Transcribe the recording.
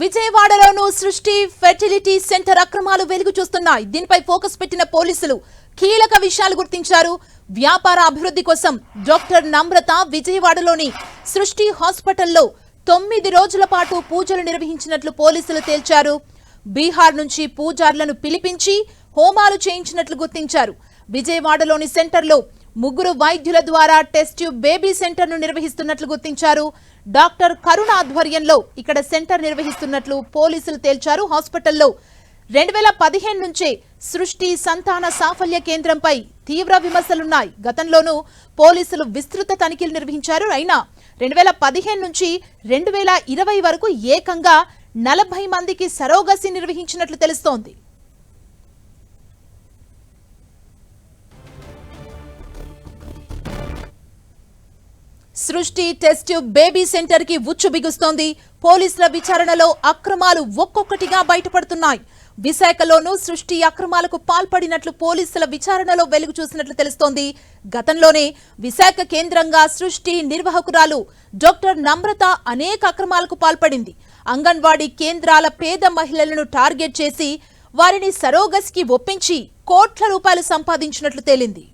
విజయవాడలోనూ సృష్టి fertility centre అక్రమాలు వెలుగు చూస్తున్నాయి. దీనిపై ఫోకస్ పెట్టిన పోలీసులు కీలక విషయాలు గుర్తించారు. వ్యాపార అభివృద్ధి కోసం డాక్టర్ నమ్రత విజయవాడలోని సృష్టి హాస్పిటల్లో 9 రోజుల పాటు పూజలు నిర్వహించినట్లు పోలీసులు తేల్చారు. బీహార్ నుంచి పూజార్లను పిలిపించి హోమాలు చేయించినట్లు గుర్తించారు. విజయవాడలోని సెంటర్లో 3 వైద్యుల ద్వారా టెస్ట్ ట్యూబ్ బేబీ సెంటర్ ను నిర్వహిస్తున్నట్లు గుర్తించారు. డాక్టర్ కరుణ ఆధ్వర్యంలో ఇక్కడ సెంటర్ నిర్వహిస్తున్నట్లు పోలీసులు తేల్చారు. హాస్పిటల్లో 2015 నుంచే సృష్టి సంతాన సాఫల్య కేంద్రంపై తీవ్ర విమర్శలున్నాయి. గతంలోనూ పోలీసులు విస్తృత తనిఖీలు నిర్వహించారు. అయినా 2015 నుంచి 2020 వరకు ఏకంగా 40 మందికి సరోగసి నిర్వహించినట్లు తెలుస్తోంది. సృష్టి టెస్ట్ ట్యూబ్ బేబీ సెంటర్ కి ఉచ్చు బిగుస్తోంది. పోలీసుల విచారణలో అక్రమాలు ఒక్కొక్కటిగా బయటపడుతున్నాయి. విశాఖలోనూ సృష్టి అక్రమాలకు పాల్పడినట్లు పోలీసుల విచారణలో వెలుగు చూసినట్లు తెలుస్తోంది. గతంలోనే విశాఖ కేంద్రంగా సృష్టి నిర్వాహకురాలు డాక్టర్ నమ్రత అనేక అక్రమాలకు పాల్పడింది. అంగన్వాడీ కేంద్రాల పేద మహిళలను టార్గెట్ చేసి వారిని సరోగసికి ఒప్పించి కోట్ల రూపాయలు సంపాదించినట్లు తేలింది.